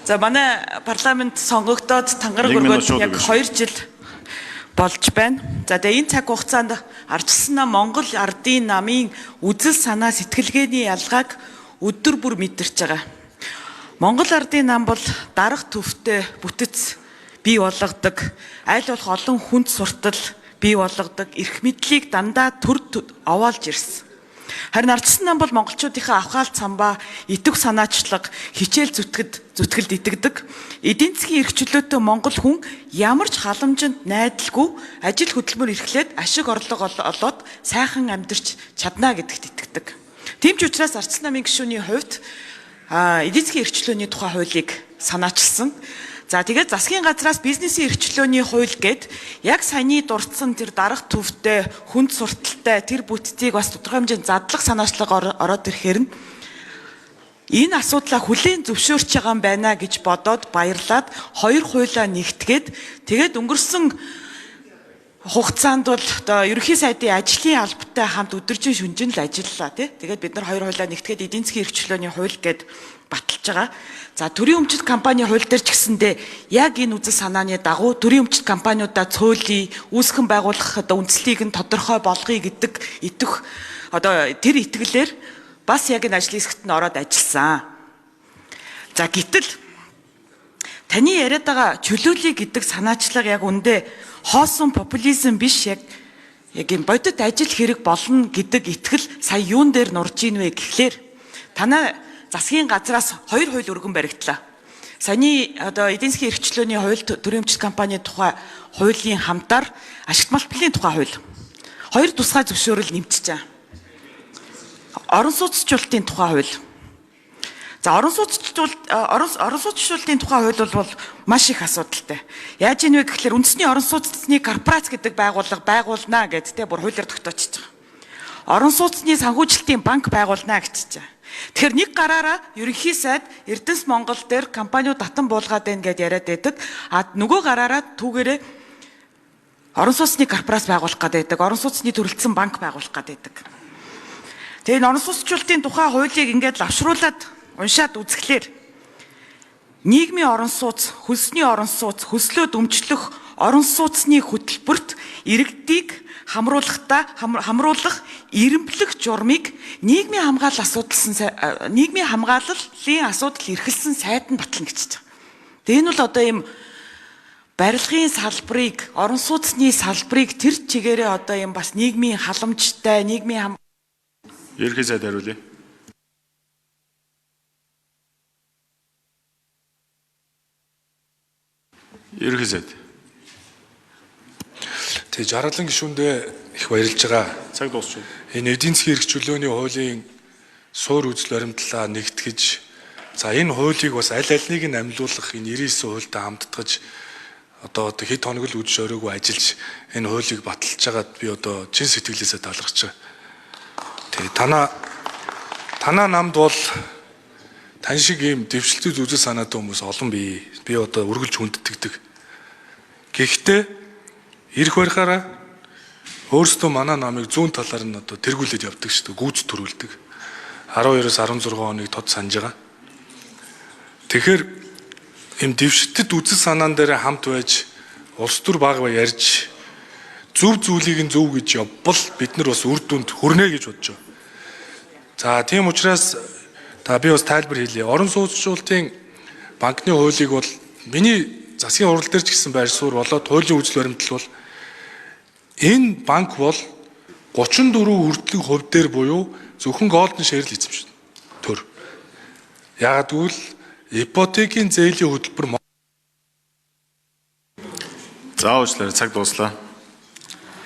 За манай парламент сонгогдоод тангараг өргөөд яг 2 жил болж байна. За тэгээ энэ цаг хугацаанд ардчилсан Монгол ардын намын үзэл санаа сэтгэлгээний ялгааг өдөр бүр мэдэрч байгаа. Монгол ардын нам бол дарга төвтэй бүтэц бий болгодог, аль болох олон хүнд суртал бий болгодог, эрх мэдлийг дандаа төр овоолж ирсэн. Харин ардчилсан нам бол монголчуудынхаа авхаал цамбаа, итэг санаачлаг, хичээл зүтгэлд итгэдэг. Эдийн засгийн эрх чөлөөтэй монгол хүн ямар ч халамжинд найдалгүй ажил хөдөлмөр эрхлээд ашиг орлого олоод сайхан амьдарч чадна гэдэгт итгэдэг. Тийм ч учраас ардчилсан намын гишүүний хувьд эдийн засгийн эрх чөлөөний тухай хуулийг санаачилсан. За тэгээд засгийн газраас бизнесийн эрх чөлөөний хууль гээд яг саяны дурдсан тэр дарга төвтэй, хүнд сурталтай тэр бүтцийг бас тодорхой хэмжээнд задлах санаачлага ороод ирэхээр нь энэ асуудлаа хүлээн зөвшөөрч байгаа юм байна гэж бодоод баярлаад хоёр хуулиа нэгтгээд тэгээд өнгөрсөн хугацаанд бол одоо ерөнхий сайдын ажлын албатай хамт өдөржин шүнжин л ажиллалаа тий. Тэгээд бид нар хоёр хуулиа нэгтгээд эдийн засгийн эрх чөлөөний хууль гээд баталж байгаа. За төрийн өмчит компани хууль дээр ч гэсэндээ яг энэ үзэл санааны дагуу төрийн өмчит компаниудаа цөөлий, үүсгэн байгуулах одоо үндслийг нь тодорхой болгоё гэдэг итэх одоо тэр итгэлээр бас яг энэ ажлын хэсэгт нь ороод ажилласан. За гэтэл таны яриад байгаа чөлөөлөе гэдэг санаачлага яг үндэ хоосон популизм биш яг юм бодит ажил хэрэг болно гэдэг итгэл сая юун дээр нурж ийн вэ гэхлээр танай засгийн газраас хоёр хууль өргөн баригдлаа. Саяны одоо эдийн засгийн эрх чөлөөний хууль, төрийн өмчит компанийн тухай хуулийн хамтаар ашигт малбарын тухай хууль. Хоёр тусгай зөвшөөрөл нэмчихэж байгаа. Орон сууцчлалтын тухай хууль. За орон сууцчлалтын тухай хууль бол маш их асуудалтай. Яаж ийн вэ гэхлээр үндэсний орон сууцны корпорац гэдэг байгууллага байгуулнаа гэдэгтэй бүр хуулиар тогтоочж байгаа. Орон сууцны санхүүжилтийн банк байгуулнаа гэж байгаа. Тэгэхээр нэг гараараа ерөнхий сайд Эрдэнэс Монгол дээр компаниуд татан буулгаад байна гэдээ яриад байдаг. А нөгөө гараараа түүгээрээ орон сууцны корпорац байгуулах гэдэг, орон сууцны төрөлцсөн банк байгуулах гэдэг. Тэгээ энэ орон сууцчлалтын тухай хуулийг ингээд лавшруулад уншаад үзэхлээр нийгмийн орон сууц, хөлсний орон сууц, хөслөө дэмжлэх орон сууцны хөтөлбөрт иргэдийг хамруулах эренблэх журмыг нийгмийн хамгааллын асуудал эрхэлсэн сайд нь батлна гэж байна. Тэгээ энэ бол одоо ийм барилгын салбарыг, орон сууцны салбарыг тэр чигээрээ одоо ийм бас нийгмийн халамжтай, нийгмийн ерхий сайд хариулъя. Ерхий сайд. Тэгээ жаргалан гишүүндээ их баярлж байгаа. Цаг дуусч байна. Энэ эдийн засгийн эрх чөлөөний хуулийн суур үзэл баримтлалаа нэгтгэж, за энэ хуулийг бас аль альнийг нь амьлуулах энэ 99 хуультай хамтдагж одоо хэд хоног л үдшиж өрөөгүй ажиллаж энэ хуулийг баталж байгаад би одоо чин сэтгэлээсээ талархаж байгаа. Тэгээ танаа намд бол тань шиг ийм дэвшилтэд үзэл санаатай хүмүүс олон бий. Би одоо үргэлж хүндэтгдэг. Гэхдээ ирэх барихаараа өөрсдөө манай намыг зүүн талаар нь одоо тэргүүлээд явдаг шүү дээ, гүйц төрүүлдэг. 12-оос 16 хоног тод санаж байгаа. Тэгэхээр ийм дэвшилтэд үзэл санаан дээр хамт байж улс төр багва ярьж зөв зүйлийг нь зөв гэж явбал бид нар бас үр дүнд хүрнэ гэж бодож байна. За тийм учраас би бас тайлбар хийлье. Орон сууцчлалтын банкны хуулийг бол миний засгийн хурал дээр ч гэсэн байр суурь болоод хуулийн үзэл баримтлал бол энэ банк бол 34 хүртэлх хувь дээр буюу зөвхөн голден шерл эзэмшнэ. Төр. Яг гэвэл ипотекийн зээлийн хөтөлбөр. За уучлаарай, цаг дуслаа.